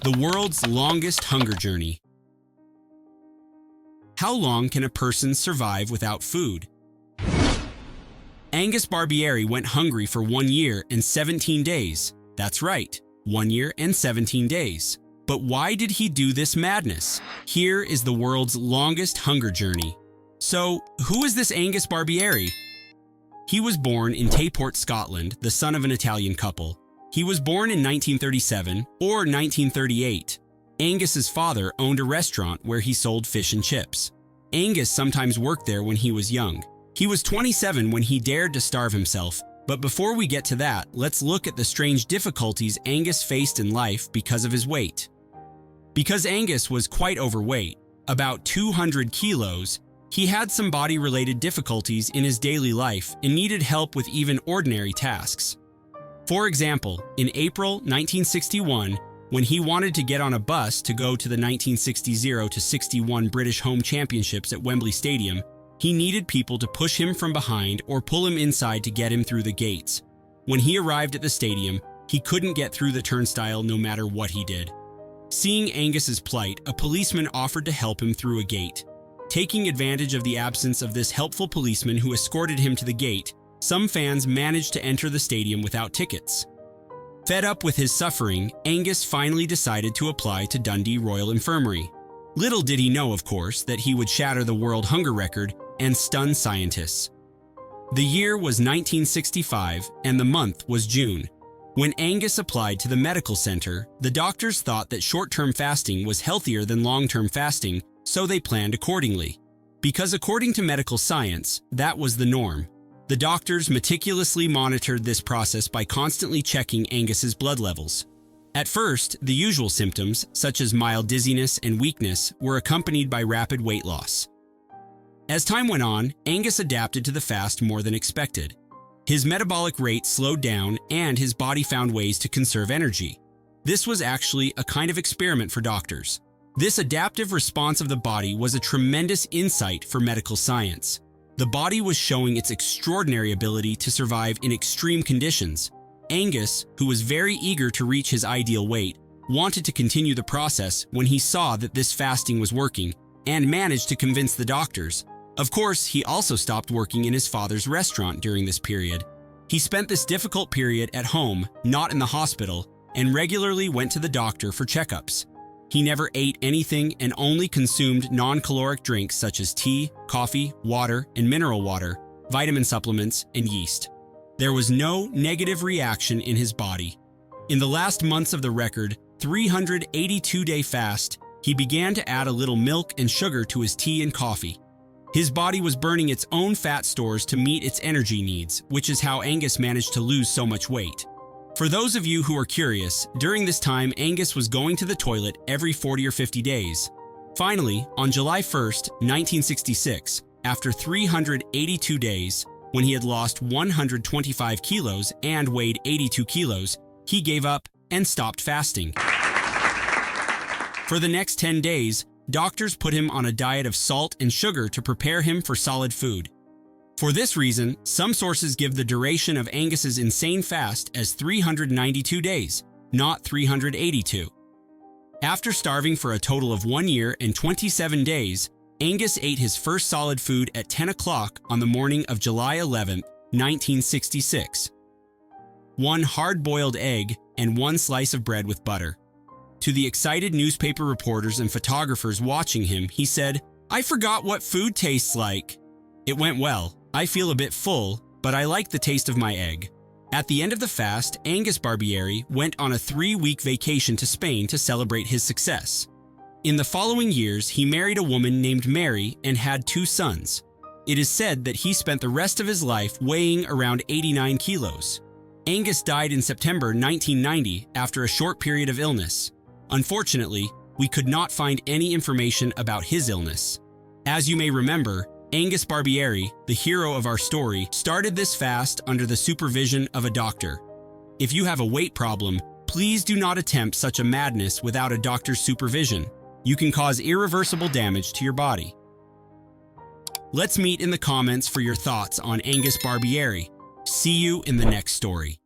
The world's longest hunger journey. How long can a person survive without food? Angus Barbieri went hungry for 1 year and 17 days. That's right, 1 year and 17 days. But why did he do this madness? Here is the world's longest hunger journey. So, who is this Angus Barbieri? He was born in Tayport, Scotland, the son of an Italian couple. He was born in 1937 or 1938. Angus's father owned a restaurant where he sold fish and chips. Angus sometimes worked there when he was young. He was 27 when he dared to starve himself. But before we get to that, let's look at the strange difficulties Angus faced in life because of his weight. Because Angus was quite overweight, about 200 kilos, he had some body-related difficulties in his daily life and needed help with even ordinary tasks. For example, in April 1961, when he wanted to get on a bus to go to the 1960-61 British Home Championships at Wembley Stadium, he needed people to push him from behind or pull him inside to get him through the gates. When he arrived at the stadium, he couldn't get through the turnstile no matter what he did. Seeing Angus's plight, a policeman offered to help him through a gate. Taking advantage of the absence of this helpful policeman who escorted him to the gate, some fans managed to enter the stadium without tickets. Fed up with his suffering, Angus finally decided to apply to Dundee Royal Infirmary. Little did he know, of course, that he would shatter the world hunger record and stun scientists. The year was 1965 and the month was June. When Angus applied to the medical center, the doctors thought that short-term fasting was healthier than long-term fasting, so they planned accordingly. Because according to medical science, that was the norm. The doctors meticulously monitored this process by constantly checking Angus's blood levels. At first, the usual symptoms, such as mild dizziness and weakness, were accompanied by rapid weight loss. As time went on, Angus adapted to the fast more than expected. His metabolic rate slowed down and his body found ways to conserve energy. This was actually a kind of experiment for doctors. This adaptive response of the body was a tremendous insight for medical science. The body was showing its extraordinary ability to survive in extreme conditions. Angus, who was very eager to reach his ideal weight, wanted to continue the process when he saw that this fasting was working and managed to convince the doctors. Of course, he also stopped working in his father's restaurant during this period. He spent this difficult period at home, not in the hospital, and regularly went to the doctor for checkups. He never ate anything and only consumed non-caloric drinks such as tea, coffee, water, and mineral water, vitamin supplements, and yeast. There was no negative reaction in his body. In the last months of the record 382-day fast, he began to add a little milk and sugar to his tea and coffee. His body was burning its own fat stores to meet its energy needs, which is how Angus managed to lose so much weight. For those of you who are curious, during this time Angus was going to the toilet every 40 or 50 days. Finally, on July 1st, 1966, after 382 days, when he had lost 125 kilos and weighed 82 kilos, he gave up and stopped fasting. For the next 10 days, doctors put him on a diet of salt and sugar to prepare him for solid food. For this reason, some sources give the duration of Angus's insane fast as 392 days, not 382. After starving for a total of 1 year and 27 days, Angus ate his first solid food at 10 o'clock on the morning of July 11, 1966. 1 hard-boiled egg and 1 slice of bread with butter. To the excited newspaper reporters and photographers watching him, he said, "I forgot what food tastes like." It went well. I feel a bit full, but I like the taste of my egg. At the end of the fast, Angus Barbieri went on a 3-week vacation to Spain to celebrate his success. In the following years, he married a woman named Mary and had 2 sons. It is said that he spent the rest of his life weighing around 89 kilos. Angus died in September 1990 after a short period of illness. Unfortunately, we could not find any information about his illness. As you may remember, Angus Barbieri, the hero of our story, started this fast under the supervision of a doctor. If you have a weight problem, please do not attempt such a madness without a doctor's supervision. You can cause irreversible damage to your body. Let's meet in the comments for your thoughts on Angus Barbieri. See you in the next story.